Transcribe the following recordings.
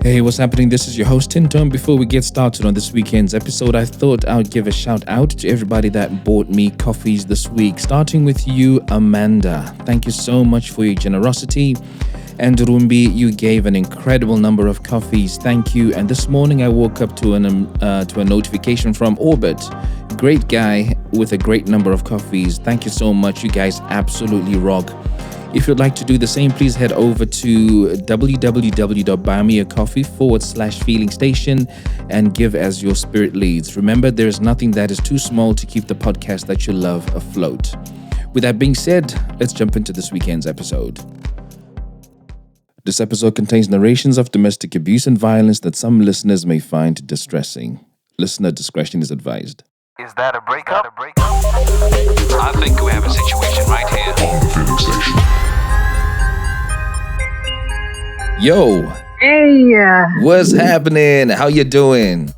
Hey, what's happening? This is your host, Tinton. Before we get started on this weekend's episode, I thought I would give a shout out to everybody that bought me coffees this week, starting with you, Amanda. Thank you so much for your generosity. And Rumbi, you gave an incredible number of coffees. Thank you. And this morning I woke up to a notification from Orbit. Great guy with a great number of coffees. Thank you so much. You guys absolutely rock. If you'd like to do the same, please head over to www.buymeacoffee.com/feeling station and give as your spirit leads. Remember, there is nothing that is too small to keep the podcast that you love afloat. With that being said, let's jump into this weekend's episode. This episode contains narrations of domestic abuse and violence that some listeners may find distressing. Listener discretion is advised. Is that a breakup? I think we have a situation right here. On the Feeling Station. Yo, Hey, what's happening? How you doing?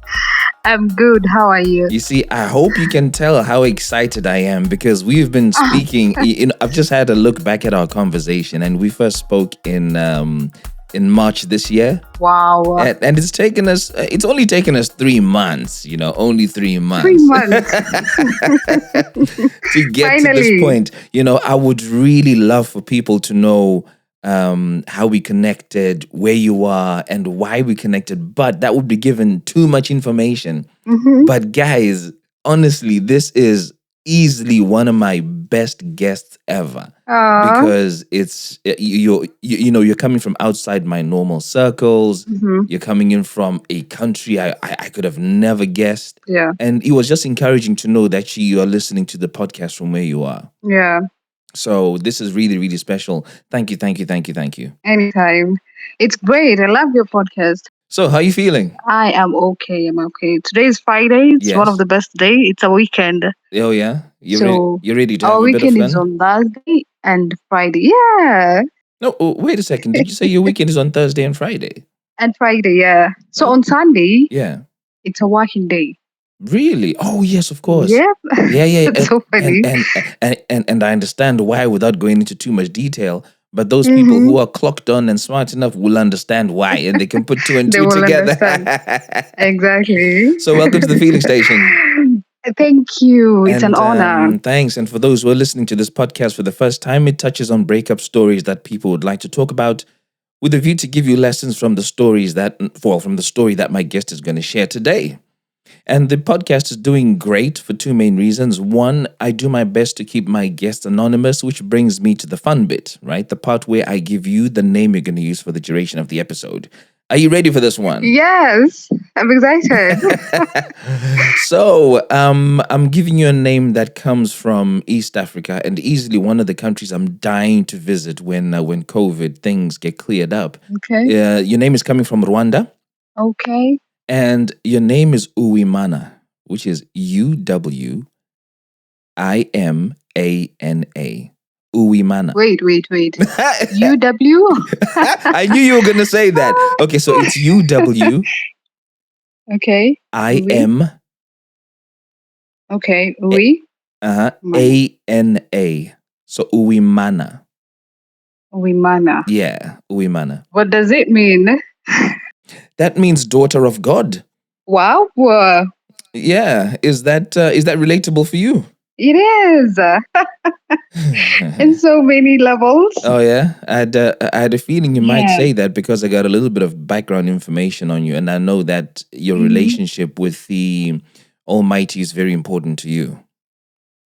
I'm good. How are you? You see, I hope you can tell how excited I am because we've been speaking. I've just had a look back at our conversation, and we first spoke in March this year. Wow. And it's taken us. It's only taken us 3 months. Only 3 months. 3 months. To get to this Finally. point. I would really love for people to know how we connected, where you are, and why we connected. But that would be given too much information. Mhm. But guys, honestly, this is easily one of my best guests ever because it's you're coming from outside my normal circles. Mhm. You're coming in from a country I could have never guessed. Yeah. And it was just encouraging to know that you are listening to the podcast from where you are. Yeah. So this is really, really special. Thank you. Anytime. It's great. I love your podcast. So how are you feeling? I am okay. I'm okay. Today is Friday. It's one Yes. of the best days. It's a weekend. Oh yeah? So, You're ready to have Our a bit of weekend is fun? on Thursday and Friday. Yeah. No, wait a second. Did you say your weekend is on Thursday and Friday? And Friday, yeah. So Oh. on Sunday, Yeah. it's a working day. Really? Oh yes, of course. Yep. Yeah. It's so funny. And I understand why without going into too much detail. But those people who are clocked on and smart enough will understand why, and they can put two and They two will together. Exactly. So welcome to the Feeling Station. Thank you. It's an honor. Thanks. And for those who are listening to this podcast for the first time, it touches on breakup stories that people would like to talk about, with a view to give you lessons from the story that my guest is going to share today. And the podcast is doing great for two main reasons. One, I do my best to keep my guests anonymous, which brings me to the fun bit, right? The part where I give you the name you're going to use for the duration of the episode. Are you ready for this one? Yes, I'm excited. So, I'm giving you a name that comes from East Africa and easily one of the countries I'm dying to visit when COVID things get cleared up. Okay. Your name is coming from Rwanda. Okay. And your name is Uwimana, which is Uwimana. Uwimana. Wait. UW? I knew you were going to say that. Okay, so it's UWIM. Okay. Okay. We? ANA. So Uwimana. Wimana. Yeah, Uwimana. What does it mean? That means daughter of God. Wow. Yeah, is that relatable for you? It is. In so many levels. Oh yeah, I had a feeling you might Yeah. say that because I got a little bit of background information on you, and I know that your relationship with the Almighty is very important to you.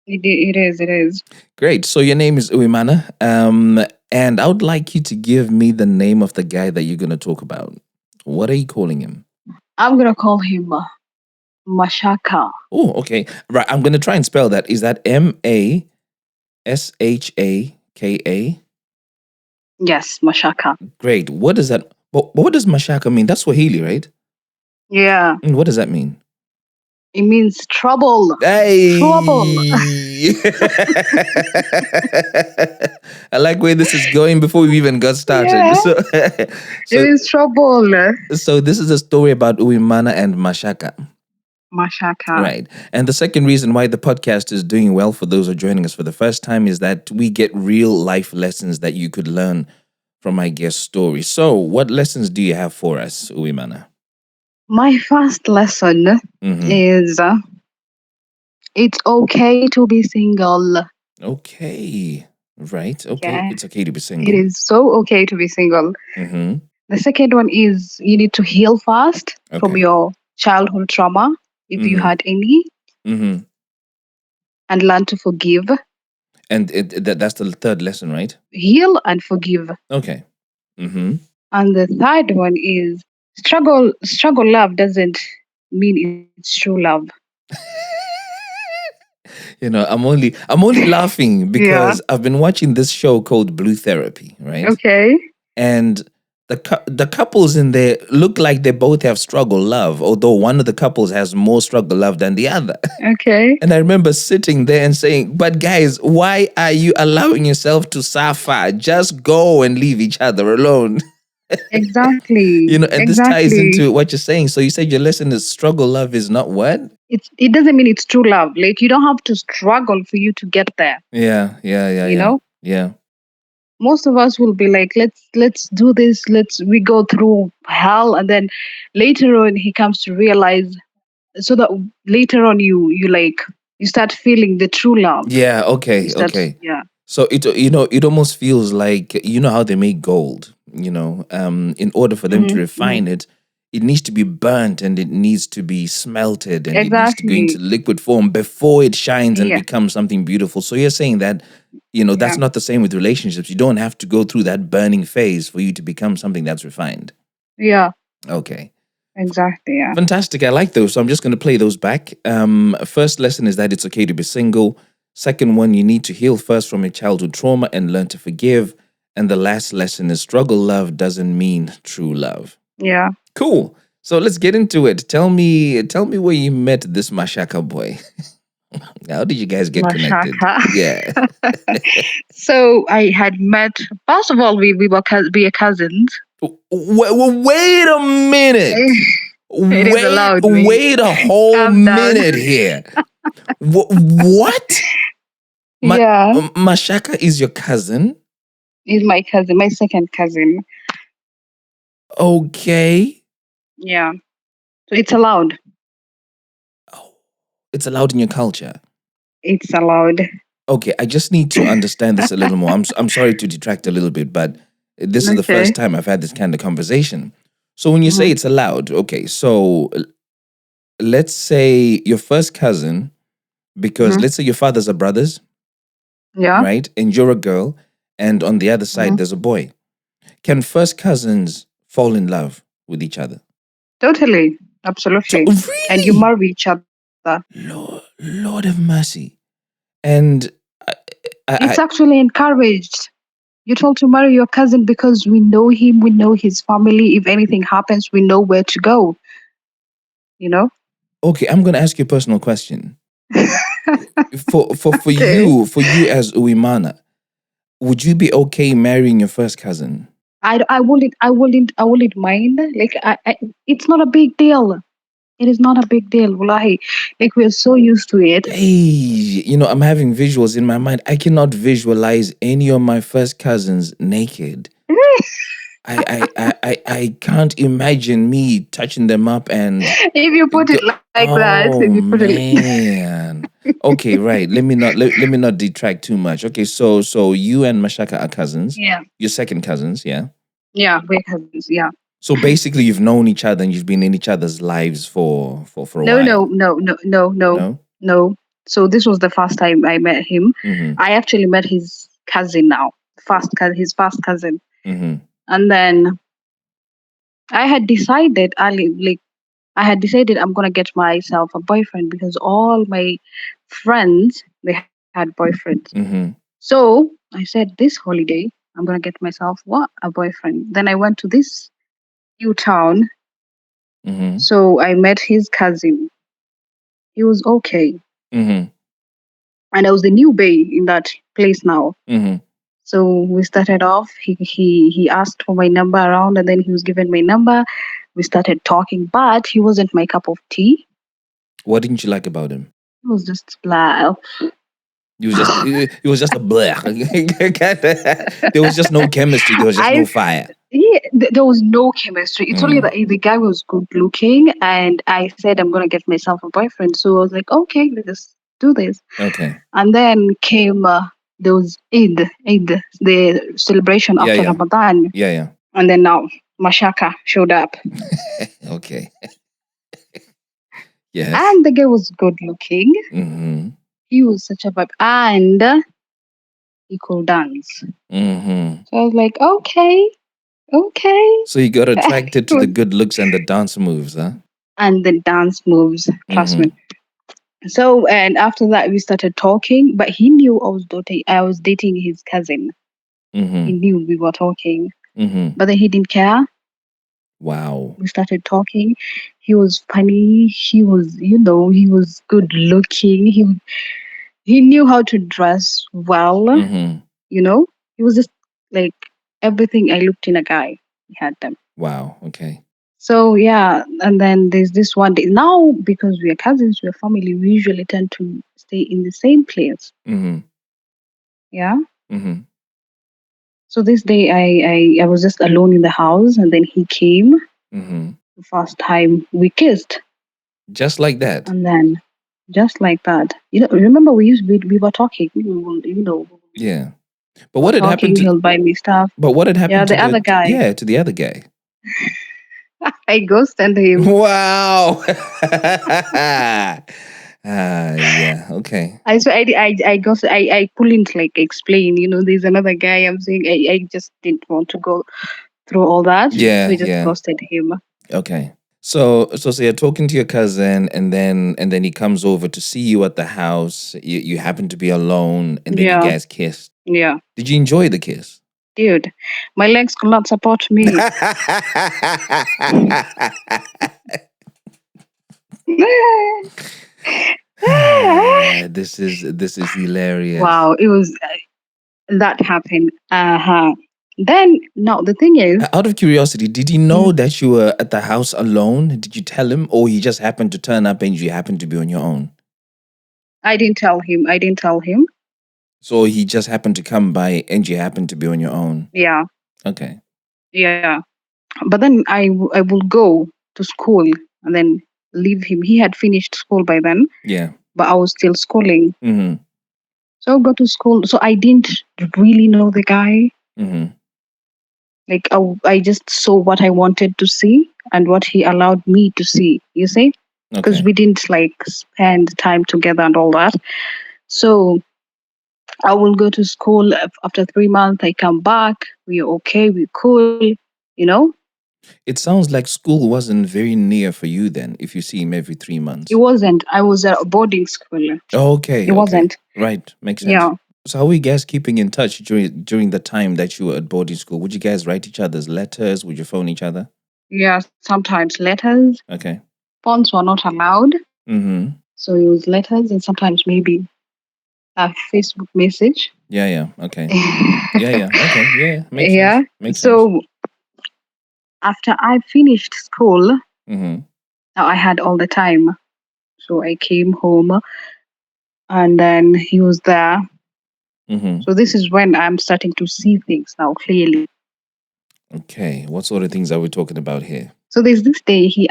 It is. Great. So your name is Uwimana, and I would like you to give me the name of the guy that you're going to talk about. What are you calling him? I'm going to call him Mashaka. Oh, okay. Right. I'm going to try and spell that. Is that Mashaka? Yes, Mashaka. Great. What does that? What does Mashaka mean? That's Swahili, right? Yeah. And what does that mean? It means trouble. Hey! Trouble. I like where this is going before we even got started. Yeah. So, It is trouble. so this is a story about Uwimana and Mashaka. Mashaka. Right. And the second reason why the podcast is doing well for those who are joining us for the first time is that we get real life lessons that you could learn from my guest story. So, what lessons do you have for us, Uwimana? My first lesson Mm-hmm. is it's okay to be single. Okay. Right. Okay. Yeah, It's okay to be it single. is so okay to be single. Mm-hmm. The second one is you need to heal fast from Okay. your childhood trauma, if you Mm-hmm. had any, Mm-hmm. and learn to forgive. And that's the third lesson, right? Heal and forgive. Okay. Mm-hmm. And the third one is struggle love doesn't mean it's true love. I'm only laughing Yeah. because I've been watching this show called Blue Therapy, right? Okay. And the couples in there look like they both have struggle love, although one of the couples has more struggle love than the other. Okay. And I remember sitting there and saying, "But guys, why are you allowing yourself to suffer? Just go and leave each other alone." Exactly. And this ties Exactly. into what you're saying. So you said your lesson is struggle love is not what? It doesn't mean it's true love. Like you don't have to struggle for you to get there. Yeah, yeah, yeah, You yeah, know? yeah. Most of us will be like, let's do this, we go through hell, and then later on he comes to realize, so that later on you start feeling the true love. Yeah, You okay, start, okay. yeah. So it almost feels like how they make gold, in order for them to refine it, it needs to be burnt and it needs to be smelted and it needs to go into Exactly. liquid form before it shines and Yeah. becomes something beautiful. So you're saying that, Yeah. that's not the same with relationships. You don't have to go through that burning phase for you to become something that's refined. Yeah. Okay. Exactly. Yeah. Fantastic. I like those. So I'm just going to play those back. First lesson is that it's okay to be single. Second one, you need to heal first from your childhood trauma and learn to forgive. And the last lesson is struggle love doesn't mean true love. Yeah. Cool. So let's get into it. Tell me where you met this Mashaka boy. How did you guys get connected? Mashaka. Yeah. So I had met. First of all, we are cousins. Wait a minute. It is allowed. Wait a whole Calm down. minute here. What? Yeah, Mashaka is your cousin? he's my cousin, my second cousin. Okay. Yeah, so it's allowed. Oh, it's allowed in your culture. It's allowed. Okay, I just need to understand this a little more. I'm sorry to detract a little bit, but this is the Okay. first time I've had this kind of conversation. So when you say it's allowed, okay, so let's say your first cousin, because let's say your fathers are brothers, Yeah. right? And you're a girl, and on the other side there's a boy. Can first cousins fall in love with each other? Totally. So, Absolutely. And you really? marry each other. Lord have mercy. And It's actually encouraged. You're told to marry your cousin because we know him, we know his family. If anything happens, we know where to go. You know? okay, I'm going to ask you a personal question. For Okay. you as Uwimana, would you be okay marrying your first cousin? I wouldn't mind. Like it's not a big deal. It is not a big deal. Wallahi. Like we're so used to it. Hey, I'm having visuals in my mind. I cannot visualize any of my first cousins naked. I can't imagine me touching them up and If you put it like that, oh if you put it man. Okay, right. Let me not detract too much. Okay, so you and Mashaka are cousins. Yeah. Your second cousins, yeah. Yeah, we're cousins, yeah. So basically, you've known each other and you've been in each other's lives for a No, while. no. No. No. So this was the first time I met him. Mm-hmm. I actually met his cousin now. His first cousin. Mm-hmm. And then I had decided I'm gonna get myself a boyfriend because all my friends they had boyfriends. Mm-hmm. So I said this holiday I'm gonna get myself a boyfriend. Then I went to this new town. Mm-hmm. So I met his cousin. He was okay. Mm-hmm. And I was the new bae in that place now. Mm-hmm. So we started off. He asked for my number around, and then he was given my number. We started talking, but he wasn't my cup of tea. What didn't you like about him? It was just blah. It was just a blur. There was just no chemistry. There was just no I fire. Yeah, there was no chemistry. It's only Mm, that the guy was good looking, and I said I'm gonna get myself a boyfriend. So I was like, okay, let's do this. okay. And then came there was Eid, the celebration Yeah, after yeah. Ramadan, Yeah, and then now Mashaka showed up, yeah. Okay. Yes. and the guy was good looking. Mm-hmm. He was such a vibe, and he could dance. Mm-hmm. So I was like, okay, okay. So you got attracted It to the was- good looks and the dance moves, huh? and the dance moves, trust me. Mm-hmm. So and after that we started talking, but he knew I was dating his cousin. He Mm-hmm. knew we were talking, Mm-hmm. but then he didn't care. Wow. We started talking. He was funny. He was good looking. He knew how to dress well. Mm-hmm. He was just like everything I looked in a guy. He had them. Wow. Okay. So yeah, and then there's this one day now because we are cousins, we are family. We usually tend to stay in the same place. Mm-hmm. Yeah. Mm-hmm. So this day I was just alone in the house and then he came. Mm-hmm. The first time we kissed Just like that. and then just like that. Remember we were talking. Yeah. But We what were had happened talking, to he'll buy me stuff. but what had Yeah, happened to the other guy. to the other guy? I ghosted him. Wow. Yeah, okay. I ghosted I couldn't like explain, there's another guy I'm saying I just didn't want to go through all that. So Yeah, I just yeah. ghosted him. Okay. So you're talking to your cousin and then he comes over to see you at the house. You happen to be alone and then you Yeah, guys kissed. yeah. Did you enjoy the kiss? Dude, my legs could not support me. This is hilarious. Wow, it was that happened. Uh-huh. Then no, the thing is, Out of curiosity, did he know that you were at the house alone? Did you tell him, or he just happened to turn up and you happened to be on your own? I didn't tell him. I didn't tell him. So he just happened to come by and you happened to be on your own. Yeah, Okay. yeah. But then I will go to school and then leave him. He had finished school by then, Yeah. but I was still schooling. Mm-hmm. So I go to school. So I didn't really know the guy. Mm-hmm. Like I just saw what I wanted to see and what he allowed me to see. You see, because Okay. we didn't like spend time together and all that. So I will go to school after 3 months. I come back. We're okay. We're cool. You know, It sounds like school wasn't very near for you then, if you see him every 3 months. it wasn't. I was at a boarding school. Okay, It okay. wasn't. Right, makes sense. Yeah. So how were you guys keeping in touch during the time that you were at boarding school? Would you guys write each other's letters? Would you phone each other? Yeah. Sometimes letters. Okay. Phones were not allowed. Mm-hmm. So it was letters and sometimes maybe a Facebook message. Yeah, okay. Yeah, okay. Yeah, makes Yeah. sense. Makes sense. So after I finished school, Mm-hmm. now I had all the time. So I came home and then he was there. Mm-hmm. So this is when I'm starting to see things now clearly. Okay. What sort of things are we talking about here? So there's this day he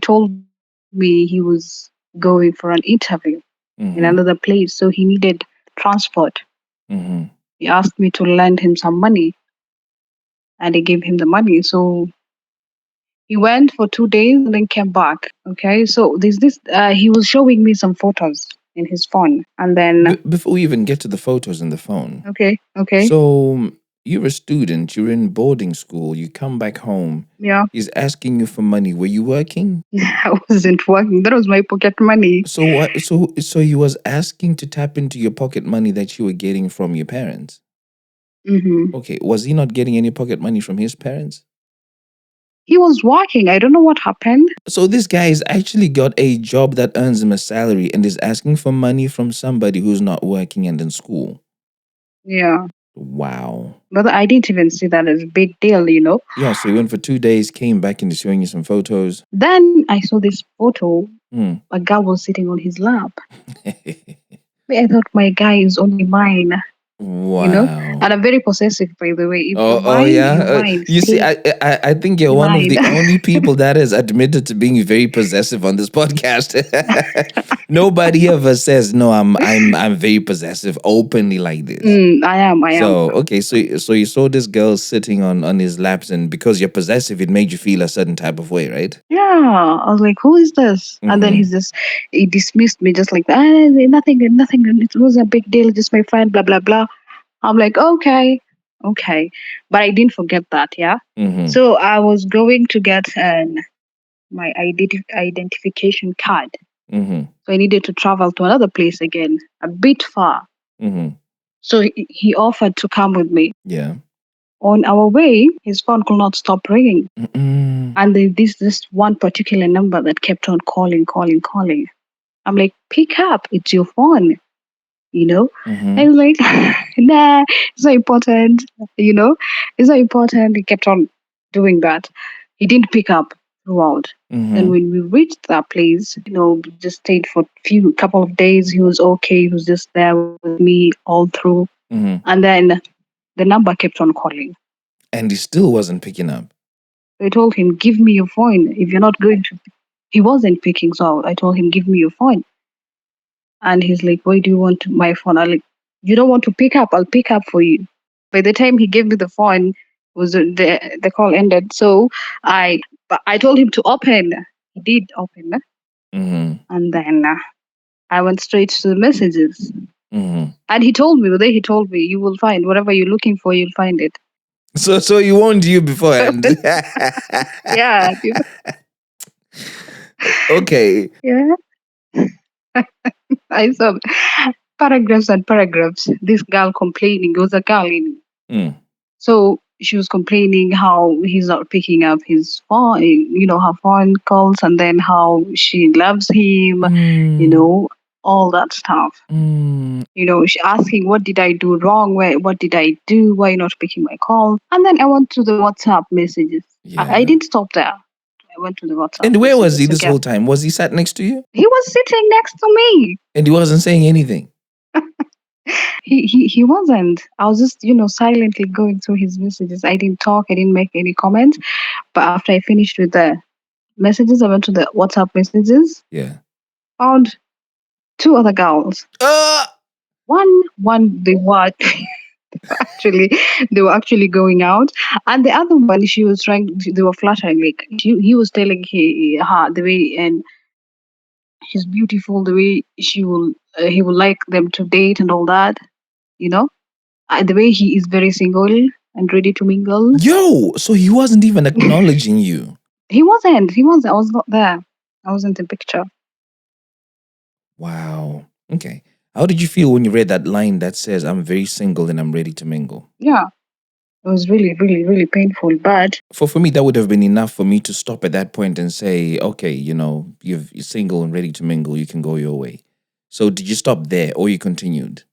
told me he was going for an interview in Mm-hmm. another place. So he needed transport. Mm-hmm. He asked me to lend him some money and I gave him the money. So he went for 2 days and then came back. Okay. So there's this, he was showing me some photos in his phone. And then, Before we even get to the photos in the phone, okay. so you're a student, you're in boarding school, you come back home, Yeah. he's asking you for money. Were you working? I wasn't working. That was my pocket money. So what? So he was asking to tap into your pocket money that you were getting from your parents. Hmm. Okay, was he not getting any pocket money from his parents? He was working. I don't know what happened. So this guy has actually got a job that earns him a salary and is asking for money from somebody who's not working and in school. Yeah. Wow. But I didn't even see that as a big deal, Yeah, so he went for 2 days, came back and is showing you some photos. Then I saw this photo. Hmm. A girl was sitting on his lap. I thought my guy is only mine, you know. Wow. And I'm very possessive, by the way. If you're Oh mine, yeah. you're mine. You see, Stay I think you're one of mine. the only people that has admitted to being very possessive on this podcast. Nobody ever says no. I'm very possessive openly like this. I am. I am. So okay, so you saw this girl sitting on his laps, and because you're possessive, it made you feel a certain type of way, right? Yeah. I was like, who is this? And then Mm-hmm. he dismissed me just like, nothing, nothing. It was a big deal. Just my friend, blah, blah, blah. I'm like, okay, okay. But I didn't forget that. Yeah. Mm-hmm. So I was going to get my identification card. Mm-hmm. So I needed to travel to another place again, a bit far. Mm-hmm. So he offered to come with me. Yeah. On our way, his phone could not stop ringing. Mm-mm. And this one particular number that kept on calling, calling, calling. I'm like, pick up, it's your phone, you know? Mm-hmm. I was like, nah, it's not important, you know? It's not important. He kept on doing that. He didn't pick up throughout. Then Mm-hmm. when we reached that place, just stayed for couple of days. He was okay. He was just there with me all through. Mm-hmm. And then the number kept on calling. And he still wasn't picking up. I told him, give me your phone. If you're not going to, he wasn't picking. So I told him, give me your phone. And he's like, why do you want my phone? I'm like, you don't want to pick up? I'll pick up for you. By the time he gave me the phone, the call ended. So I told him to open. He did open. Mm-hmm. And then I went straight to the messages. Mm-hmm. And the day he told me, you will find whatever you're looking for, you'll find it. So he warned you beforehand. Yeah. Okay. Yeah. I saw paragraphs and paragraphs. This girl complaining. It was a girl in. Mm. So she was complaining how he's not picking up his phone, her phone calls, and then how she loves him, Mm. all that stuff. Mm. She asking, what did I do wrong? What did I do? Why not picking my call? And then I went to the WhatsApp messages. I Yeah. didn't stop there. I went to the WhatsApp And where was he messages this again. whole time? Was he sat next to you? He was sitting next to me. And he wasn't saying anything? He wasn't. I was just, silently going through his messages. I didn't talk. I didn't make any comments. But after I finished with the messages, I went to the WhatsApp messages. Yeah. Found two other girls. Uh, One actually they were actually going out, and the other one she was trying. They were flattering. Like he was telling her the way, and she's beautiful. The way he will like them to date and all that. You know, the way he is very single and ready to mingle. yo, so he wasn't even acknowledging you. He wasn't. He wasn't. I was not there. I wasn't in the picture. Wow. Okay. How did you feel when you read that line that says, I'm very single and I'm ready to mingle? Yeah, it was really, really, really painful. But For me, that would have been enough for me to stop at that point and say, okay, you're single and ready to mingle, you can go your way. So did you stop there or you continued?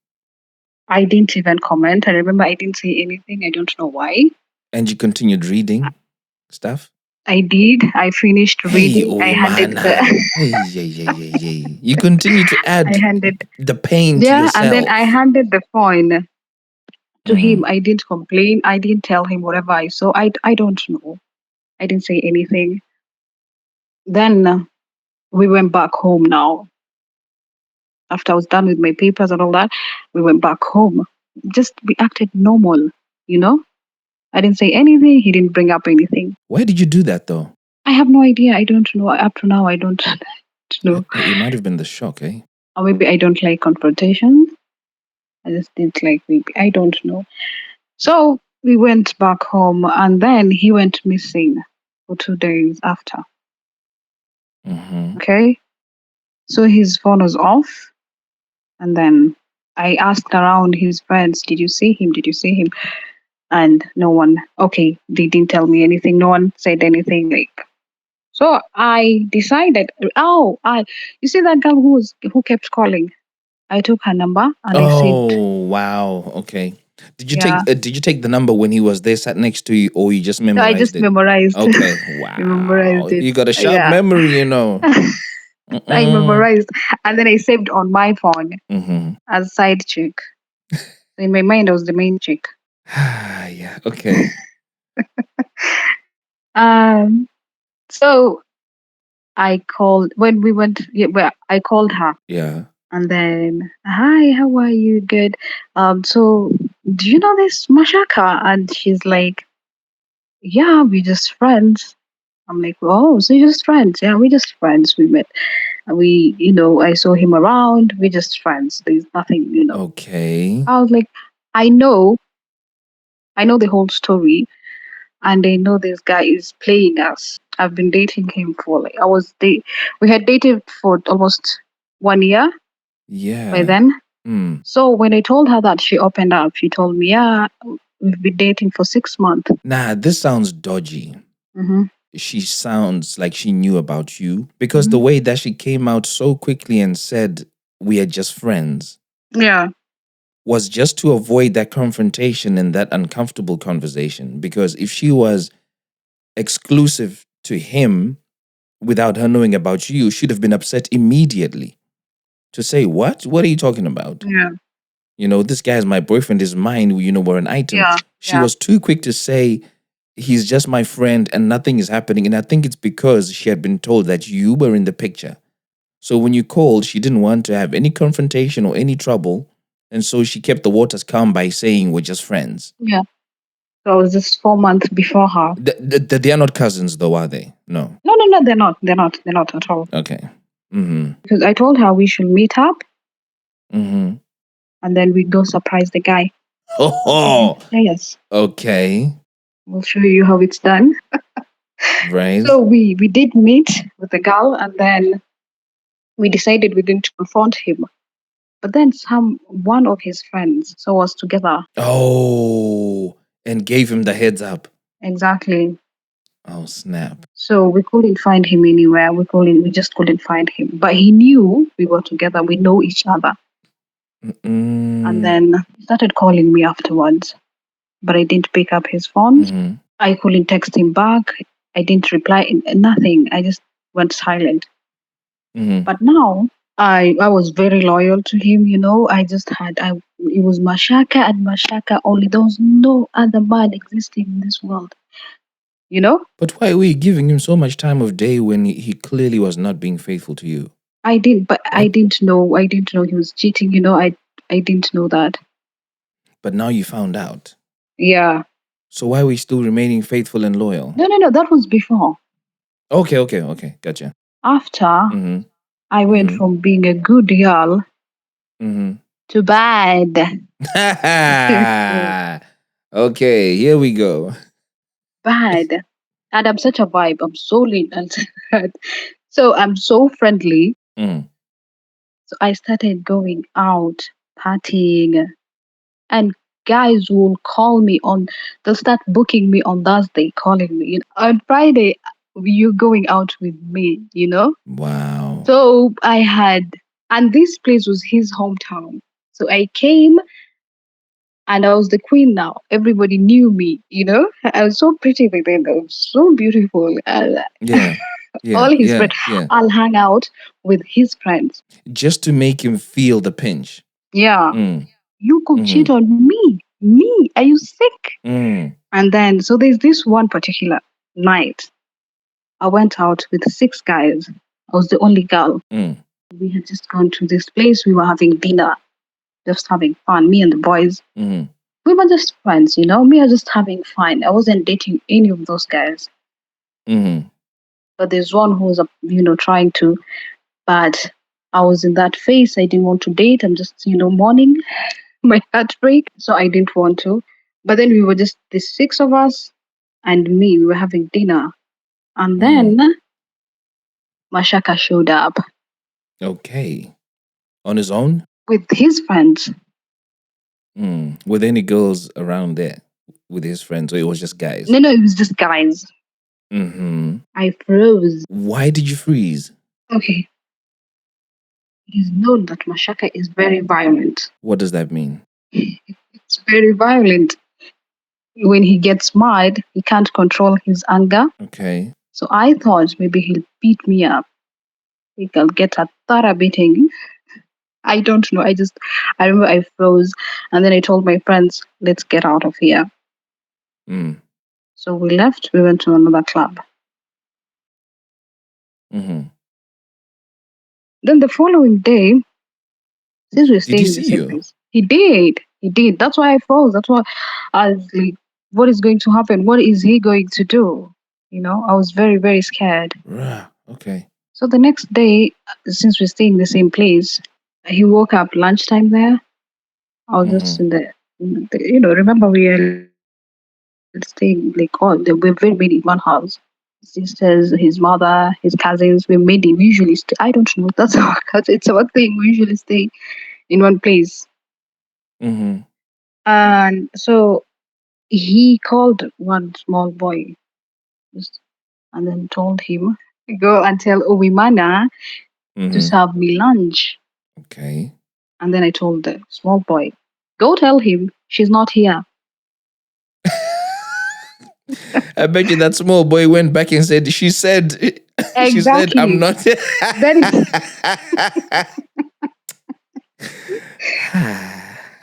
I didn't even comment. I remember I didn't say anything. I don't know why. And you continued reading stuff? I did. I finished Hey, reading. I oh handed man. the. Hey, yeah. You continue to I add handed. the pain to Yeah, and then I yourself. handed the phone to him. Mm-hmm. I didn't complain. I didn't tell him whatever I saw. I don't know. I didn't say anything. Then we went back home. Now, after I was done with my papers and all that, we went back home. Just we acted normal. You know. I didn't say anything. He didn't bring up anything. Why did you do that though? I have no idea. I don't know. Up to now, I don't know. It might have been the shock, eh? Or maybe I don't like confrontation. I just didn't like maybe. I don't know. So we went back home and then he went missing for 2 days after. Mm-hmm. Okay. So his phone was off. And then I asked around his friends, did you see him? Did you see him? And no one, okay, they didn't tell me anything. No one said anything like. So I decided, you see that girl who kept calling? I took her number and I said, Oh, wow. Okay. yeah. Did you take the number when he was there sat next to you or you just So I memorized just it? memorized. Okay. Wow. Memorized it. You got a sharp Yeah. memory. I Mm-mm. memorized, and then I saved on my phone Mm-hmm. as side chick. In my mind, I was the main chick. Yeah. Okay. Um, so I called when we went. Yeah, well, I called her, Yeah. and then, hi, how are you? Good. So do you know this Mashaka? And she's like, yeah, we're just friends. I'm like, oh, so you're just friends? Yeah, we're just friends. We met. I saw him around. We're just friends. There's nothing. Okay. I was like, I know, I know the whole story, and I know this guy is playing us. I've been dating him for like we had dated for almost 1 year by Yeah. then. Mm. So when I told her that, she opened up. She told me, yeah, we've been dating for 6 months. Nah, this sounds dodgy. Hmm. She sounds like she knew about you because the Hmm. way that she came out so quickly and said we are just friends Yeah. was just to avoid that confrontation and that uncomfortable conversation. Because if she was exclusive to him without her knowing about you, she'd have been upset immediately to say, what? What are you talking about? Yeah. This guy's my boyfriend, is mine, we're an item. Yeah. She Yeah. was too quick to say, he's just my friend and nothing is happening. And I think it's because she had been told that you were in the picture. So when you called, she didn't want to have any confrontation or any trouble. And so she kept the waters calm by saying we're just friends. Yeah. So I was just 4 months before her. They are not cousins, though, are they? No. No, no, no, they're not. They're not. They're not at all. Okay. Mm-hmm. Because I told her we should meet up Mm-hmm. and then we go surprise the guy. Oh, Yes. okay. We'll show you how it's done. Right. So we did meet with the girl, and then we decided we're going to confront him. But then one of his friends saw us together. Oh, and gave him the heads up. Exactly. Oh, snap. So we couldn't find him anywhere. We just couldn't find him. But he knew we were together. We know each other. And Mm-mm. then he started calling me afterwards. But I didn't pick up his phone. Mm-hmm. I couldn't text him back. I didn't reply, nothing. I just went silent. Mm-hmm. But now I was very loyal to him. I just had it was Mashaka and Mashaka only. There was no other man existing in this world. You know? But why were you giving him so much time of day when he clearly was not being faithful to you? I didn't but I What? didn't know he was cheating. I didn't know that. But now you found out. Yeah. So why were you still remaining faithful and loyal? No, no, no, that was before. Okay. Gotcha. After Mm-hmm. I went Mm-hmm. from being a good girl Mm-hmm. to bad. Okay, here we go. Bad. And I'm such a vibe. I'm so lean and so I'm so friendly. Mm. So I started going out, partying, and guys will call me they'll start booking me on Thursday, calling me. On Friday, you going out with me? Wow. So and this place was his hometown. So I came and I was the queen now. Everybody knew me. I was so pretty back then. I was so beautiful. Yeah. All Yeah. his Yeah. friends. Yeah. I'll hang out with his friends. Just to make him feel the pinch. Yeah. Mm. You could cheat Mm-hmm. on me. Me. Are you sick? Mm. And then, so there's this one particular night. I went out with 6 guys. I was the only girl. Mm. We had just gone to this place. We were having dinner, just having fun. Me and the boys. Mm-hmm. We were just friends. Me, I was just having fun. I wasn't dating any of those guys. Mm-hmm. But there's one who was, trying to. But I was in that phase. I didn't want to date. I'm just, mourning my heartbreak. So I didn't want to. But then we were just the 6 of us and me. We were having dinner. And Mm-hmm. then Mashaka showed up Okay. On his own? with his friends. Were there any girls around there with his friends, or it was just guys? No, no, it was just guys. Mm-hmm. I froze. Why did you freeze? Okay. It is known that Mashaka is very violent. What does that mean? It's very violent. When he gets mad, he can't control his anger. Okay. So I thought maybe he'll beat me up. he can get a thorough beating. I don't know. I remember I froze, and then I told my friends, "Let's get out of here." Mm. So we left. We went to another club. Mm-hmm. Then the following day, since we're Did he staying in the see same you? place, he did. He did. That's why I froze. That's why I was like, "What is going to happen? What is he going to do?" I was very, very scared. Rah. Okay. So the next day, since we're staying in the same place, he woke up lunchtime there. I was just Mm-hmm. remember we are staying like all there were very many in one house. Sisters, his mother, his cousins, we made him usually stay. I don't know. That's our it's our thing. We usually stay in one place. Mm-hmm. And so he called one small boy just- and then told him, go and tell Uwimana to Mm-hmm. serve me lunch. Okay. And then I told the small boy, go tell him she's not here. I bet you that small boy went back and said, she said, she said, I'm Exactly. not. Then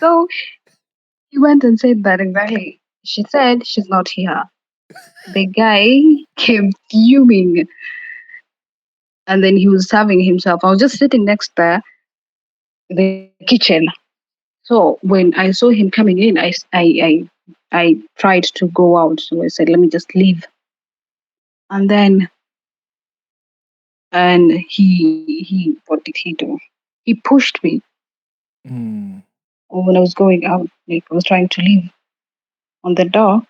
so he went and said that exactly. She said she's not here. The guy came fuming and then he was serving himself. I was just sitting next there, the kitchen. So when I saw him coming in, I tried to go out. So I said, let me just leave. And then what did he do? He pushed me Mm. when I was going out. Like I was trying to leave on the door.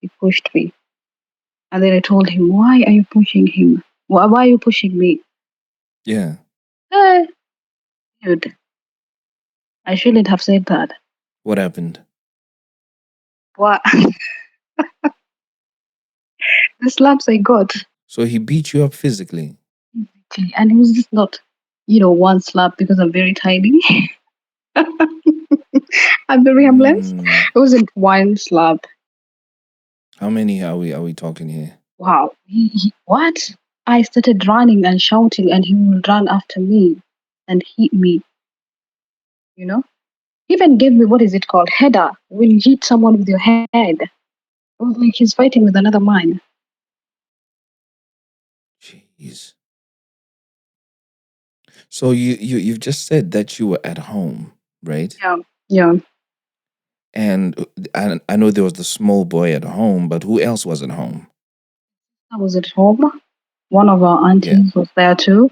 He pushed me. And then I told him, why are you pushing him? Why are you pushing me? Yeah. Eh, dude, I shouldn't have said that. What happened? What? The slaps I got. So he beat you up physically. And it was just not, one slap because I'm very tiny. I'm very harmless. Mm. It wasn't one slap. How many are we talking here? Wow. What? I started running and shouting, and he would run after me and hit me, you know? He even gave me, what is it called? Header. When you hit someone with your head. It was like he's fighting with another man. Jeez. So you've just said that you were at home, right? Yeah. Yeah. And I know there was the small boy at home, but who else was at home? I was at home. One of our Yeah. aunties was there too.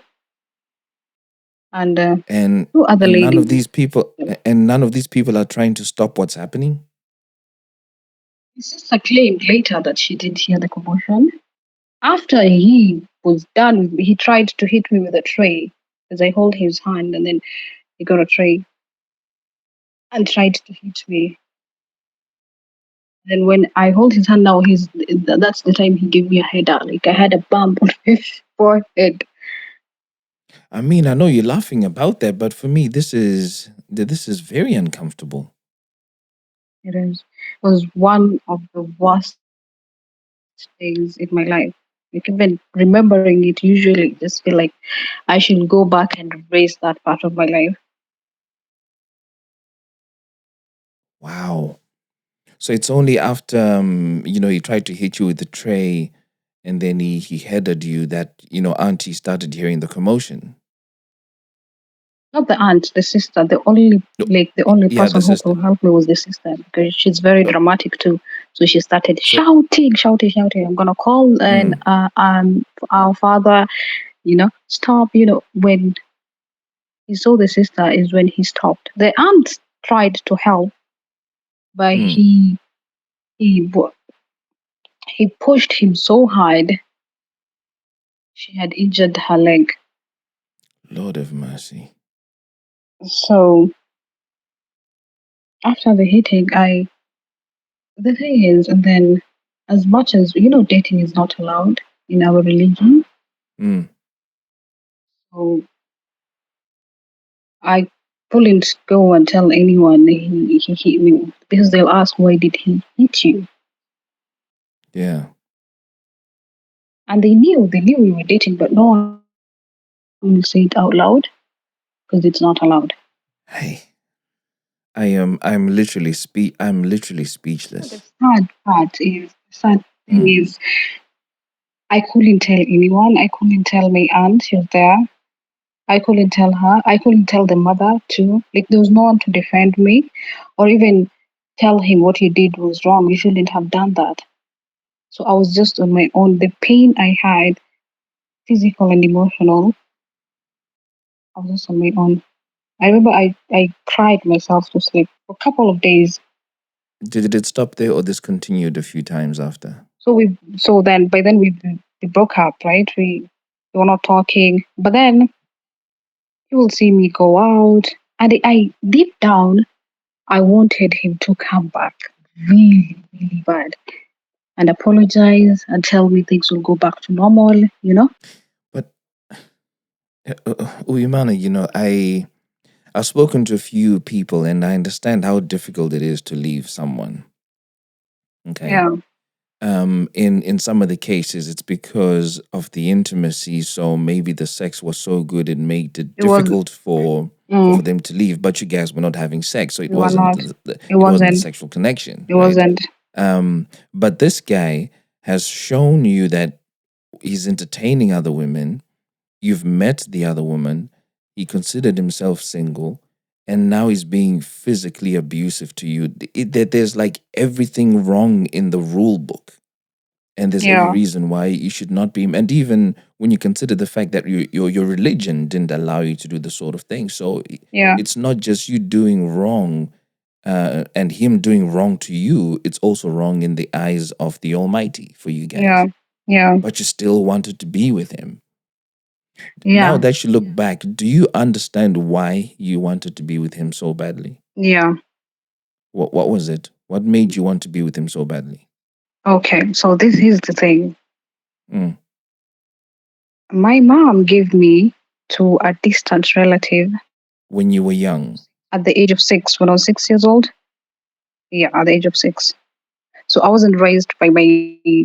And And two other and none of ladies. these people and none of these people are trying to stop what's happening. His sister claimed later that she didn't hear the commotion. After he was done with me, he tried to hit me with a tray as I hold his hand, and then he got a tray and tried to hit me. Then when I hold his hand now, that's the time he gave me a header. Like I had a bump on my forehead. I mean, I know you're laughing about that, but for me, this is very uncomfortable. It was one of the worst days in my life. Like even remembering it, usually just feel like I should go back and erase that part of my life. Wow. So it's only after he tried to hit you with the tray, and then he headed you that Auntie started hearing the commotion. Not the aunt, the sister. The only Yeah, the person who sister. could help me was the sister because she's very So, dramatic too. So she started so shouting, shouting, shouting. I'm gonna call and mm, our father. Stop. When he saw the sister is when he stopped. The aunt tried to help, but mm, he he pushed him so hard she had injured her leg. Lord have mercy. So after the hitting, the thing is, and then as much as dating is not allowed in our religion, Mm. so I couldn't go and tell anyone he hit me because they'll ask why did he hit you, Yeah. and they knew we were dating, but no one told me. will say it out loud because it's not allowed. Hey, I'm literally So the speechless. sad thing Mm. is, I couldn't tell anyone. I couldn't tell my aunt. She was there. I couldn't tell her. I couldn't tell the mother too. Like there was no one to defend me, or even tell him what he did was wrong. You shouldn't have done that. So I was just on my own. The pain I had, physical and emotional, I was just on my own. I remember I cried myself to sleep for a couple of days. Did it stop there or this continued a few times after? So then by then we broke up, right? We were not talking. But then he will see me go out, and I deep down I wanted him to come back really, really bad and apologize and tell me things will go back to normal, you know? But Uyumana, I've spoken to a few people and I understand how difficult it is to leave someone. Okay. Yeah, In some of the cases it's because of the intimacy, so maybe the sex was so good it made it it was, difficult for mm, them to leave, but you guys were not having sex, so we were not, it it wasn't the wasn't, sexual connection, it right? wasn't, But this guy has shown you that he's entertaining other women. You've met the other woman. He considered himself single, and now he's being physically abusive to you. That there's like everything wrong in the rule book, and there's every yeah, reason why you should not be. And even when you consider the fact that your religion didn't allow you to do the sort of thing, so yeah, it's not just you doing wrong. And him doing wrong to you, it's also wrong in the eyes of the Almighty for you yeah, guys. yeah, But you still wanted to be with him. Now yeah, that you look back, do you understand why you wanted to be with him so badly? yeah. What was it? What made you want to be with him so badly? Okay, so this is the thing. Mm. My mom gave me to a distant relative When you were young. at the age of 6, when I was 6 years old. Yeah, at the age of 6. So I wasn't raised by my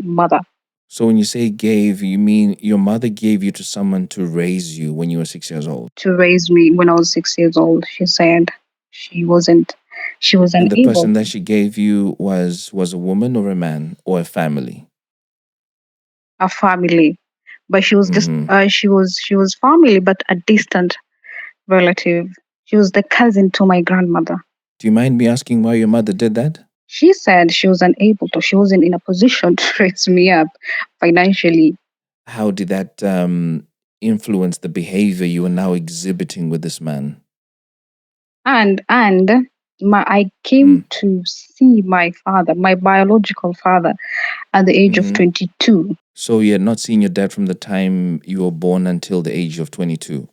mother So when you say gave, you mean your mother gave you to someone to raise you when you were 6 years old? to raise me when I was 6 years old. She said she wasn't, she was And the unable person that to. she gave you was a woman or a man or a family? A family, but she was just Mm-hmm. she was family, but a distant relative. She was the cousin to my grandmother. Do you mind me asking why your mother did that? She said she was unable to. She wasn't in a position to raise me up financially. How did that influence the behavior you are now exhibiting with this man? And I came Mm. to see my father, my biological father, at the age of Mm-hmm. 22. So you had not seen your dad from the time you were born until the age of 22.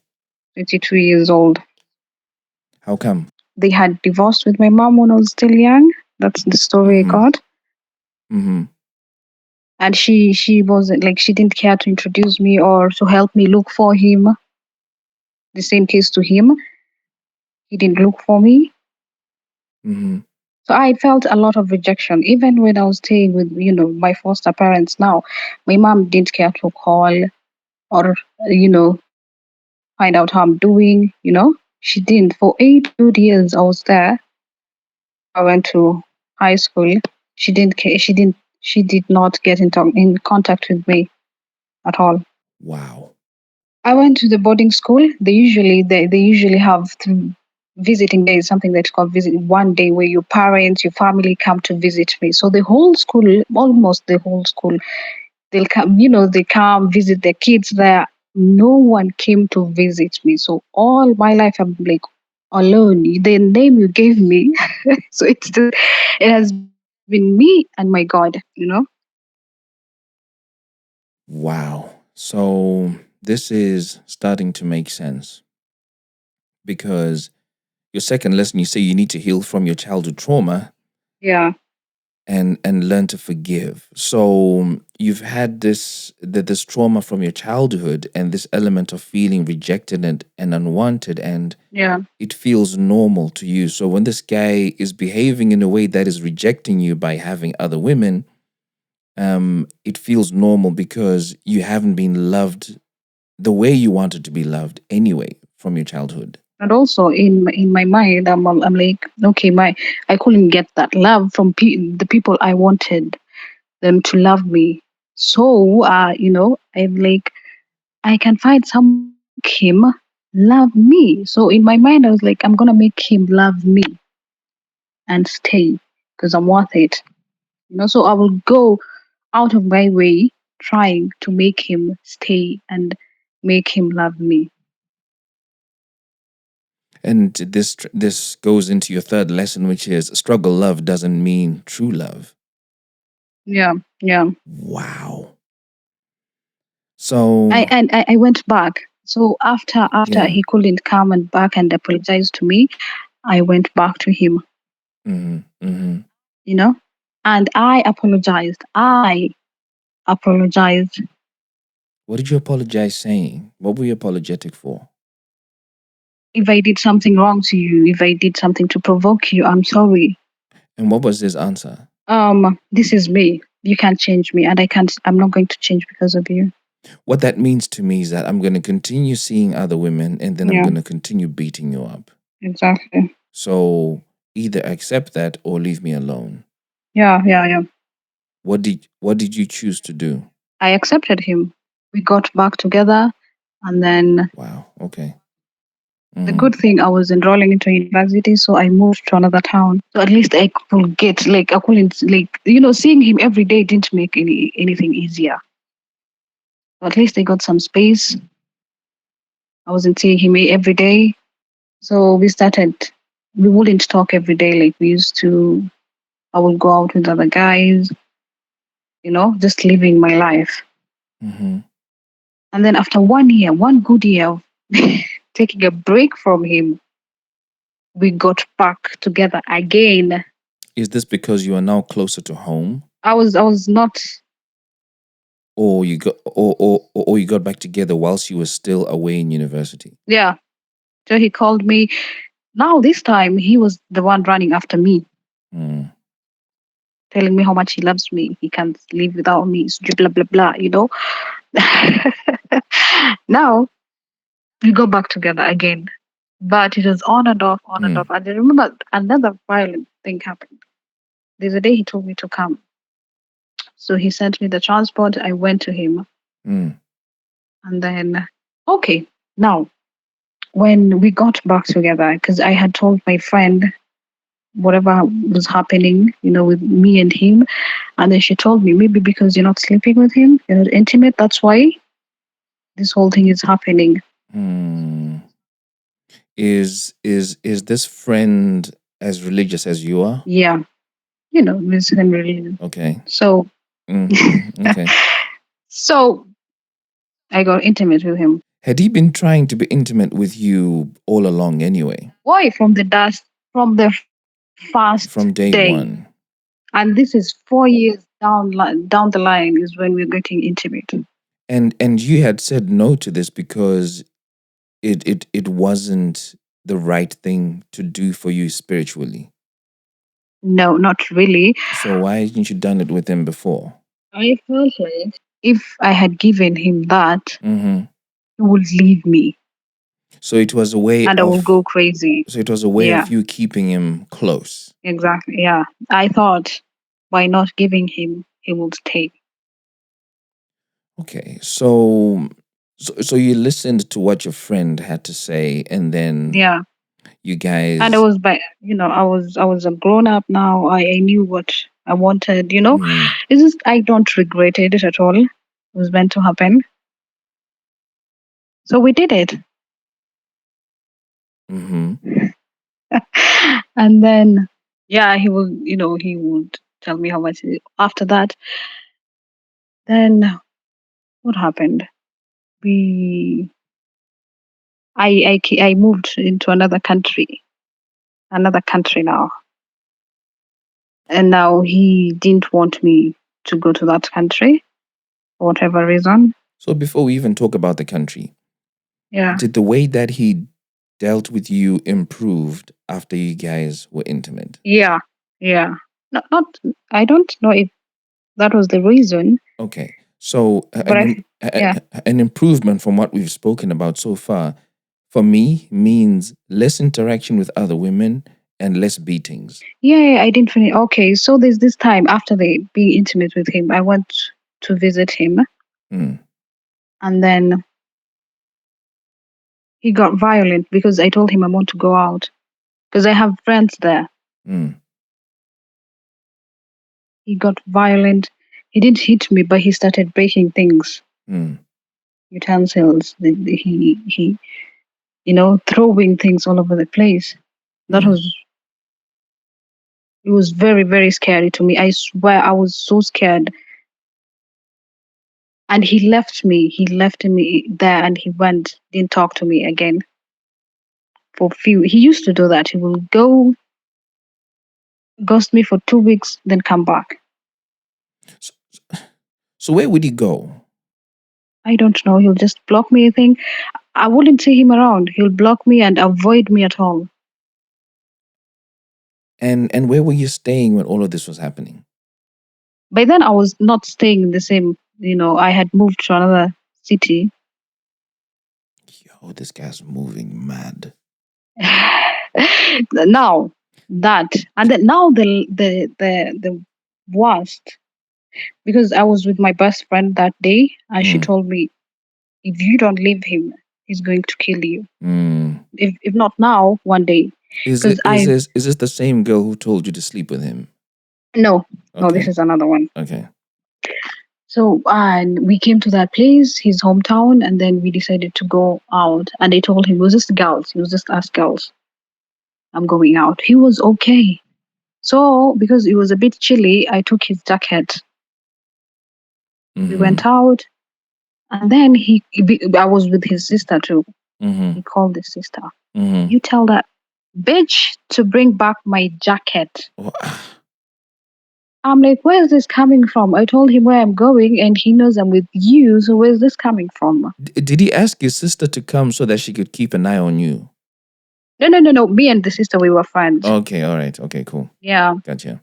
22 years old. How come? They had divorced with my mom when I was still young. That's the story I Mm-hmm. got. Mm-hmm. And she wasn't like, she didn't care to introduce me or to help me look for him. The same case to him. He didn't look for me. Mm-hmm. So I felt a lot of rejection. Even when I was staying with, my foster parents now, my mom didn't care to call or, you know, find out how I'm doing. She didn't. For 8 good years I was there. I went to high school. She didn't care. She did not get in contact with me at all. Wow. I went to the boarding school. They usually have visiting days, something that's called visit one day, where your parents, your family come to visit me. So the whole school, almost the whole school, they'll come. They come visit their kids there. No one came to visit me. So all my life I'm like alone. The name you gave me, so it has been me and my God. Wow. So this is starting to make sense because your second lesson, you say you need to heal from your childhood trauma Yeah, and learn to forgive. So you've had this trauma from your childhood and this element of feeling rejected and unwanted, and yeah, it feels normal to you. So when this guy is behaving in a way that is rejecting you by having other women, it feels normal because you haven't been loved the way you wanted to be loved anyway from your childhood. And also in my mind, I'm like, okay, I couldn't get that love from the people I wanted them to love me. So, I'm like, I can find someone to make him love me. So in my mind, I was like, I'm gonna make him love me and stay because I'm worth it. So I will go out of my way trying to make him stay and make him love me. And this goes into your third lesson, which is struggle love doesn't mean true love. Yeah, yeah. Wow. So I went back. So after yeah. he couldn't come and back and apologize to me, I went back to him. Mm-hmm. And I apologized. I apologized. What did you apologize saying? What were you apologetic for? If I did something wrong to you, if I did something to provoke you, I'm sorry. And what was his answer? This is me. You can't change me, and I'm not going to change because of you. What that means to me is that I'm going to continue seeing other women and then I'm going to continue beating you up. Exactly. So either accept that or leave me alone. Yeah, yeah, yeah. What did you choose to do? I accepted him. We got back together, and then wow, okay. The good thing, I was enrolling into university, so I moved to another town. So at least I could get I couldn't seeing him every day didn't make anything easier. At least I got some space. I wasn't seeing him every day. So we wouldn't talk every day like we used to. I would go out with other guys, just living my life. Mm-hmm. And then after 1 year, one good year of taking a break from him, we got back together again. Is this because you are now closer to home? I was not. Or you got back together whilst you were still away in university? Yeah. So he called me. Now this time he was the one running after me, telling me how much he loves me. He can't live without me. Blah blah blah. Now we go back together again, but it was on and off, on and off. And I remember another violent thing happened. There's a day he told me to come, so he sent me the transport. I went to him, and then okay, now when we got back together, because I had told my friend whatever was happening, with me and him. And then she told me, maybe because you're not sleeping with him, you're not intimate, that's why this whole thing is happening. Is this friend as religious as you are? Yeah. Muslim religion. Okay. So okay. So I got intimate with him. Had he been trying to be intimate with you all along anyway? Why? From the first from day day. one. And this is 4 years down the line is when we're getting intimate. And you had said no to this because it wasn't the right thing to do for you spiritually. No, not really. So why hadn't you done it with him before? I felt like if I had given him that, he would leave me. So it was a way and I will go crazy. So it was a way of you keeping him close. Exactly, yeah. I thought by not giving him, he would stay. Okay, so you listened to what your friend had to say, and then you guys. And I was I was a grown up now. I knew what I wanted. It's just I don't regret it at all. It was meant to happen, so we did it. And then he would tell me how much. After that, then what happened? I moved into another country now. And now he didn't want me to go to that country for whatever reason. So before we even talk about the country, did the way that he dealt with you improved after you guys were intimate? Yeah. Not I don't know if that was the reason. Okay. So But yeah, an improvement from what we've spoken about so far, for me, means less interaction with other women and less beatings. yeah, I didn't finish. Okay, so there's this time after they being intimate with him, I went to visit him, Mm, and then he got violent because I told him I want to go out because I have friends there. mm, He got violent. He didn't hit me, but he started breaking things, mm, utensils. He throwing things all over the place. That mm. was it was very very scary to me. I swear I was so scared. And he left me. He left me there, and he went. Didn't talk to me again for few. He used to do that. He will go ghost me for 2 weeks, then come back. So, so where would he go? I don't know. He'll just block me. I think I wouldn't see him around. He'll block me and avoid me at all. And where were you staying when all of this was happening? By then, I was not staying in the same. I had moved to another city. Yo, this guy's moving mad. Now that, and then now the worst, because I was with my best friend that day, and she Mm, told me, if you don't leave him, he's going to kill you. mm. If not now, one day. Is Because it is this the same girl who told you to sleep with him? no, no, this Okay, is another one. okay. So, and we came to that place, his hometown, and then we decided to go out. And I told him, it was just girls. It was just us girls. I'm going out. He was okay. So, because it was a bit chilly, I took his jacket. We Mm-hmm. went out, and then I was with his sister too. Mm-hmm. He called his sister. Mm-hmm. You tell that bitch to bring back my jacket. I'm like, where is this coming from? I told him where I'm going, and he knows I'm with you. So where's this coming from? Did he ask his sister to come so that she could keep an eye on you? No, no, no, no. Me and the sister, we were friends. Okay, all right. Okay, cool. Yeah, Gotcha.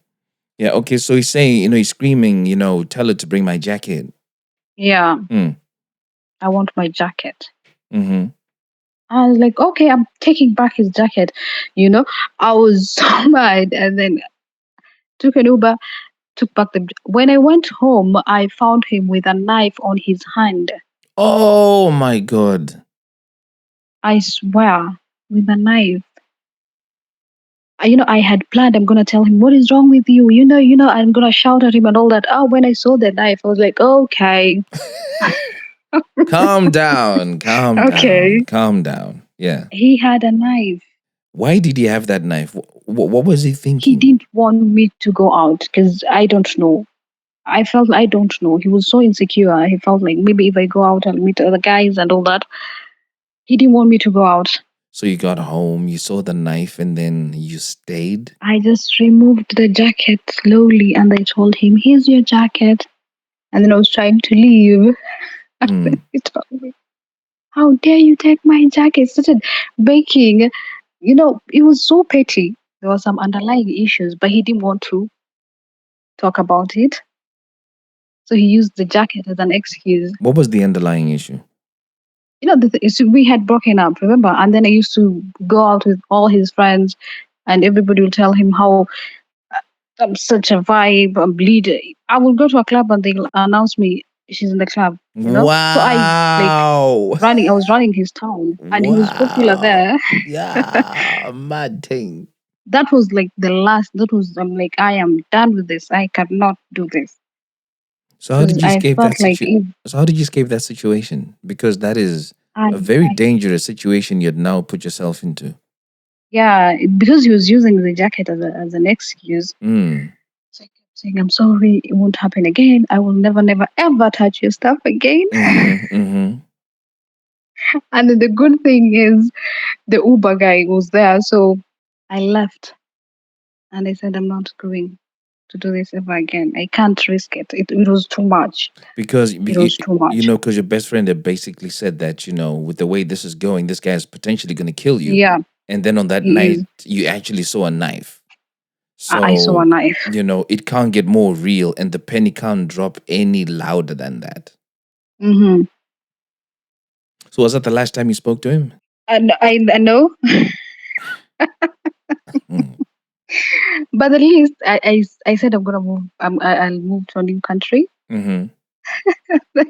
Yeah, okay. So he's saying, he's screaming, tell her to bring my jacket. yeah. Mm. I want my jacket. Mm-hmm. I was like, okay, I'm taking back his jacket. I was so mad, and then took an Uber, took back the. When I went home, I found him with a knife on his hand. Oh my God. I swear, with a knife. I had planned. I'm gonna tell him what is wrong with you. I'm gonna shout at him and all that. Oh, when I saw the knife, I was like, okay, Calm down, calm down, okay. calm down. Yeah. He had a knife. Why did he have that knife? What was he He thinking? didn't want me to go out because I don't know. I don't know. He was so insecure. He felt like maybe if I go out, I'll meet other guys and all that. He didn't want me to go out. So you got home, you saw the knife, and then you stayed? I just removed the jacket slowly and I told him, here's your jacket. And then I was trying to leave. Mm. He told me, how dare you take my jacket? Started baking. It was so petty. There were some underlying issues, but he didn't want to talk about it. So he used the jacket as an excuse. What was the underlying issue? So we had broken up, remember? And then I used to go out with all his friends, and everybody will tell him how I'm such a vibe, I'm leader. I will go to a club and they'll announce me she's in the club. So Wow. I was running his town, and he was popular Wow. there. Yeah, mad thing. That was like the last. I'm like, I am done with this. I cannot do this. So how did Because you I escape that felt like So how did you escape that situation? Because that is I, a very I dangerous situation you'd now put yourself into. yeah, because he was using the jacket as an excuse. Mm. So I kept saying, I'm sorry, it won't happen again. I will never, never, ever touch your stuff again. Mm-hmm, mm-hmm. And then the good thing is the Uber guy was there. So I left and I said, I'm not going to do this ever again. I can't risk it. It was too much. Because It was too much. because your best friend had basically said that, with the way this is going, this guy's potentially going to kill you. Yeah, And then on that he night, is. you actually saw a knife. I saw a So, knife. it can't get more real and the penny can't drop any louder than that. Mm-hmm. So, was that the last time you spoke to him? And I know, Hmm. but at least I said I'm gonna move. I'll move to a new country. Mm-hmm.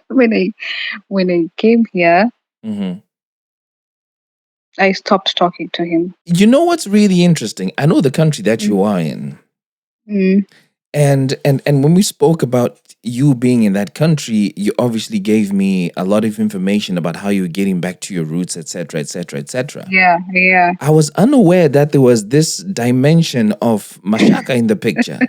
when I came here, Mm-hmm. I stopped talking to him. You know what's really interesting? I know the country that Mm. you are in. Mm. And when we spoke about you being in that country, you obviously gave me a lot of information about how you're getting back to your roots, etc., etc., etc. Yeah, yeah, I was unaware that there was this dimension of Mashaka in the picture.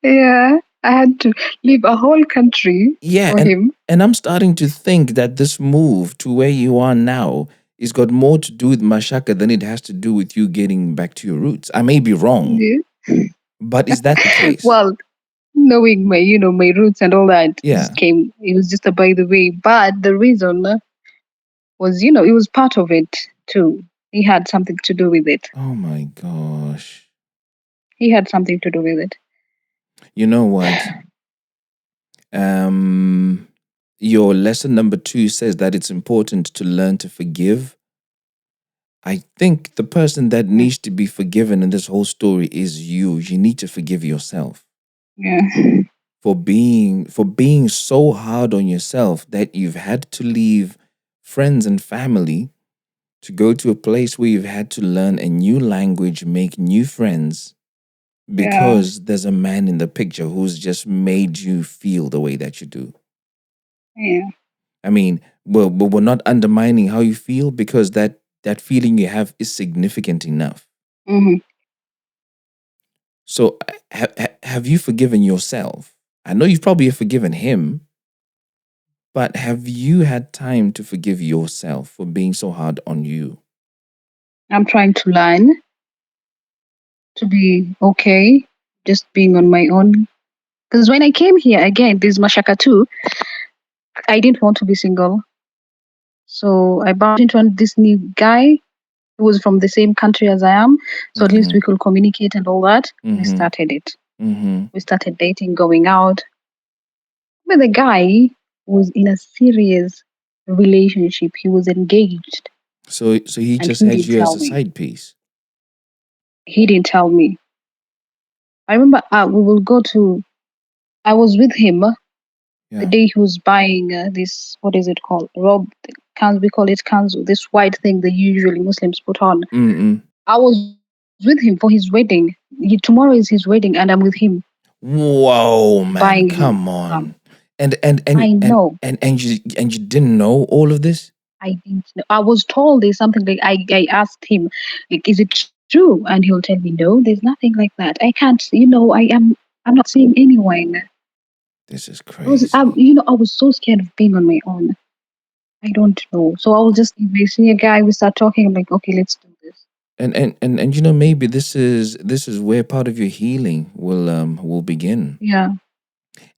yeah. I had to leave a whole country Yeah, for him. and I'm starting to think that this move to where you are now is got more to do with Mashaka than it has to do with you getting back to your roots. I may be wrong, Yeah. but is that the case? Well, knowing my, my roots and all that Yeah. just came. It was just a by the way. But the reason was, it was part of it too. He had something to do with it. Oh my gosh. He had something to do with it. You know what? Um, your lesson number 2 says that it's important to learn to forgive. I think the person that Mm. needs to be forgiven in this whole story is you. You need to forgive yourself Yeah, for being so hard on yourself that you've had to leave friends and family to go to a place where you've had to learn a new language, make new friends yeah, because there's a man in the picture who's just made you feel the way that you do. yeah. I mean, but we're not undermining how you feel because that feeling you have is significant enough. Hmm. So, have you forgiven yourself? I know you've probably forgiven him, but have you had time to forgive yourself for being so hard on you? I'm trying to learn to be okay, just being on my own. Because when I came here again, this Mashaka too, I didn't want to be single. So I bumped into this new guy who was from the same country as I am. So at least Mm-hmm. we could communicate and all that. We Mm-hmm. started it. Mm-hmm. We started dating, going out. But the guy was in a serious relationship. He was engaged So he and just he had didn't you as tell a me. side piece. He didn't tell me. I remember I was with him the Yeah. day he was buying this, what is it called? We call it kanzu, this white thing that usually Muslims put on. Mm-mm. I was with him for his wedding. Tomorrow is his wedding, and I'm with him Whoa, man, buying him come some. on. And and and I and know. and you didn't know all of this? I didn't know. I was told there's something like I asked him, like, is it true? And he'll tell me, no, there's nothing like that. I can't, I'm not seeing anyone. This is crazy. I was so scared of being on my own. I don't know. So I will just, if we see a guy, we start talking, I'm like, okay, let's do this. And maybe this is where part of your healing will begin. Yeah,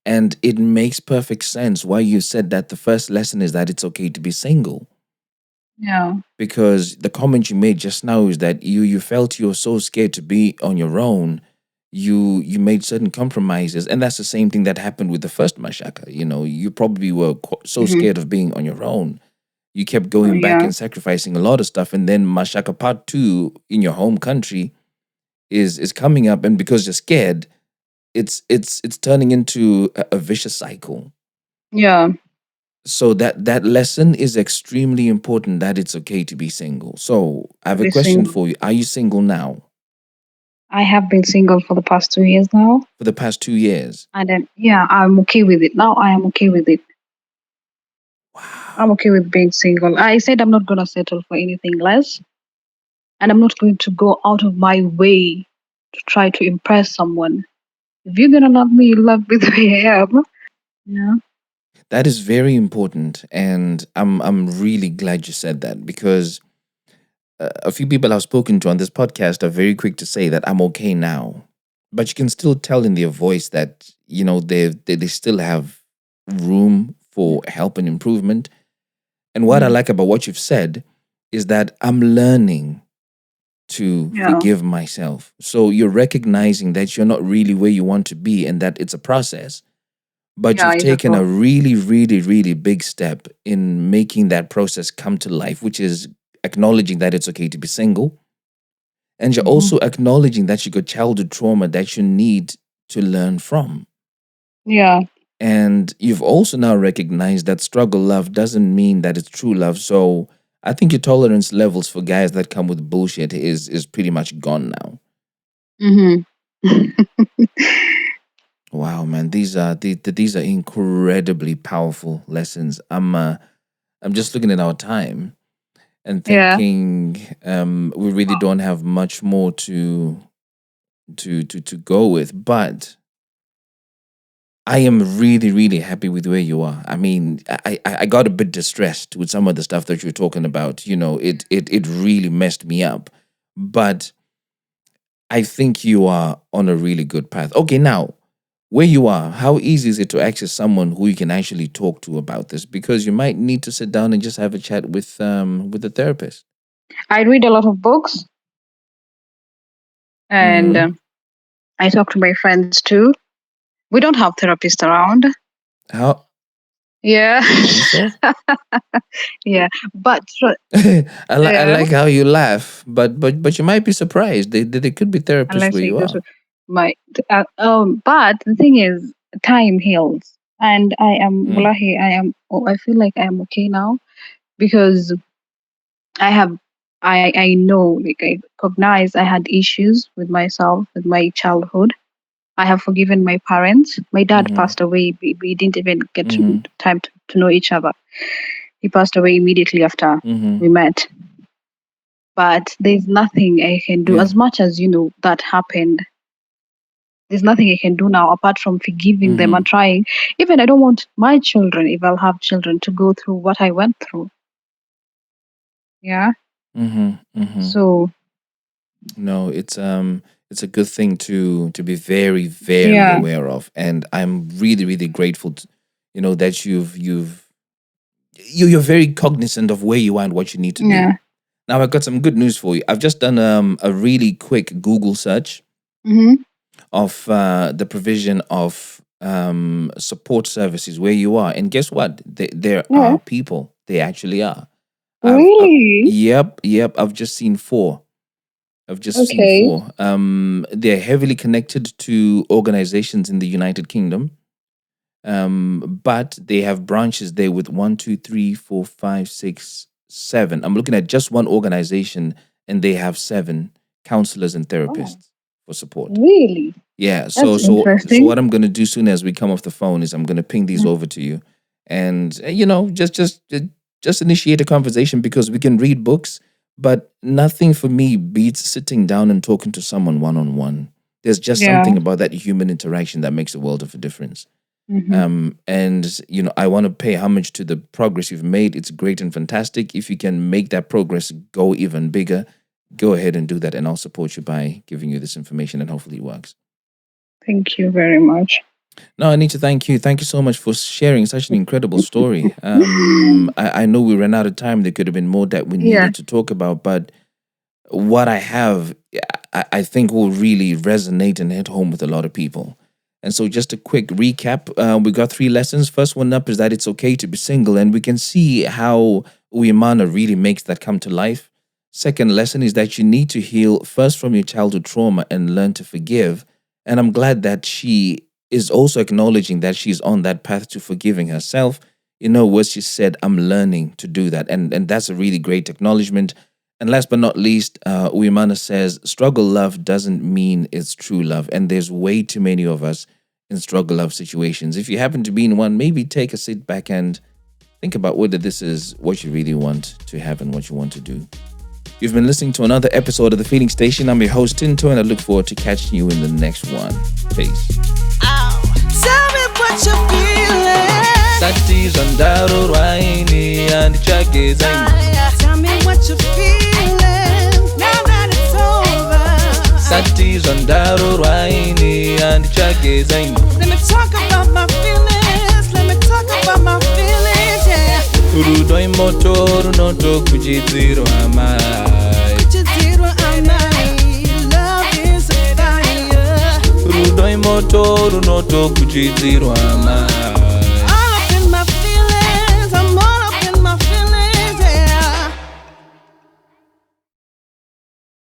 And it makes perfect sense why you said that the first lesson is that it's okay to be single. yeah. Because the comment you made just now is that you felt you were so scared to be on your own, you made certain compromises, and that's the same thing that happened with the first Mashaka. You probably were so Hmm. scared of being on your own, you kept Oh, going back yeah. and sacrificing a lot of stuff, and then Mashaka Part 2 in your home country is coming up, and because you're scared, it's turning into a vicious cycle. Yeah. So that lesson is extremely important, that it's okay to be single. So I have a Be question single. for you. Are you single now? I have been single for the past 2 years now. For the past 2 years? And then, yeah, I'm okay with it. Now I am okay with it. I'm Wow. okay with being single. I said I'm not going to settle for anything less. And I'm not going to go out of my way to try to impress someone. If you're going to love me, you love me the way I am. Yeah. That is very important, and I'm really glad you said that, because a few people I've spoken to on this podcast are very quick to say that I'm okay now, but you can still tell in their voice that they still have room for help and improvement. And what I Mm. like about what you've said is that I'm learning to Yeah. forgive myself. So you're recognizing that you're not really where you want to be and that it's a process. But Yeah, you've it's a taken a process. really, really, really big step in making that process come to life, which is acknowledging that it's okay to be single. And you're Hmm. also acknowledging that you got childhood trauma that you need to learn from. Yeah. And you've also now recognized that struggle love doesn't mean that it's true love. So I think your tolerance levels for guys that come with bullshit is pretty much gone now. Hmm. Wow, man, these are incredibly powerful lessons. I'm just looking at our time and Yeah. thinking we really don't have much more to go with, but I am really, really happy with where you are. I mean, I got a bit distressed with some of the stuff that you're talking about. You know, it really messed me up. But I think you are on a really good path. Okay, now where you are, how easy is it to access someone who you can actually talk to about this? Because you might need to sit down and just have a chat with the therapist. I read a lot of books, and Mm-hmm. I talk to my friends too. We don't have therapists around. How Yeah. are you sure? Yeah. But I yeah, like how you laugh, but you might be surprised. They could be therapists unless where I you go to are. my but the thing is, time heals, and I am Mm, wallahi, I feel like I am okay now because I have I know, like, I recognize I had issues with myself with my childhood. I have forgiven my parents. My dad mm-hmm, passed away. We didn't even get mm-hmm, time to know each other. He passed away immediately after mm-hmm. we met. But there's nothing I can do. Yeah. As much as that happened, there's nothing I can do now apart from forgiving them Mm-hmm, and trying. Even I don't want my children, if I'll have children, to go through what I went through. Yeah. mm-hmm, mm-hmm. So No, it's a good thing to be very, very yeah, aware of, and I'm really, really grateful that you're very cognizant of where you are and what you need to do. yeah. Now I've got some good news for you. I've just done a really quick Google search Hmm. of the provision of support services where you are, and guess what? There Yeah. are people. They actually are. Really? Yep. I've just seen four. I've just seen Okay. four. They're heavily connected to organizations in the United Kingdom, but they have branches there with one, two, three, four, five, six, seven. I'm looking at just one organization, and they have seven counselors and Oh, therapists for support. really? Yeah. So That's so so interesting. what I'm gonna do soon as we come off the phone is I'm gonna ping these over to you, and just initiate a conversation because we can read books, but nothing for me beats sitting down and talking to someone one on one. There's just Yeah. something about that human interaction that makes a world of a difference. Hmm. And I want to pay homage to the progress you've made. It's great and fantastic. If you can make that progress go even bigger, go ahead and do that, and I'll support you by giving you this information, and hopefully it works. Thank you very much. No, I need to thank you. Thank you so much for sharing such an incredible story. I know we ran out of time. There could have been more that we Yeah. needed to talk about, but what I have, I think will really resonate and hit home with a lot of people. And so, just a quick recap: we got three lessons. First one up is that it's okay to be single, and we can see how Uyemana really makes that come to life. Second lesson is that you need to heal first from your childhood trauma and learn to forgive. And I'm glad that she is also acknowledging that she's on that path to forgiving herself. What she said, I'm learning to do that. And that's a really great acknowledgement. And last but not least, Uimana says, struggle love doesn't mean it's true love. And there's way too many of us in struggle love situations. If you happen to be in one, maybe take a sit back and think about whether this is what you really want to have and what you want to do. You've been listening to another episode of The Feeling Station. I'm your host, Tinto, and I look forward to catching you in the next one. Peace. Tell me what you're feeling. Satis on Daro Raini and Chagizang. Tell me what you're feeling. Now that it's over. Satis on Daro Raini and Chagizang. Let me talk about my feelings. Let me talk about my feelings, yeah. Urudoi motor no to kujidziro amai. Kujidziro amai. moto runotokuchidzirwa ma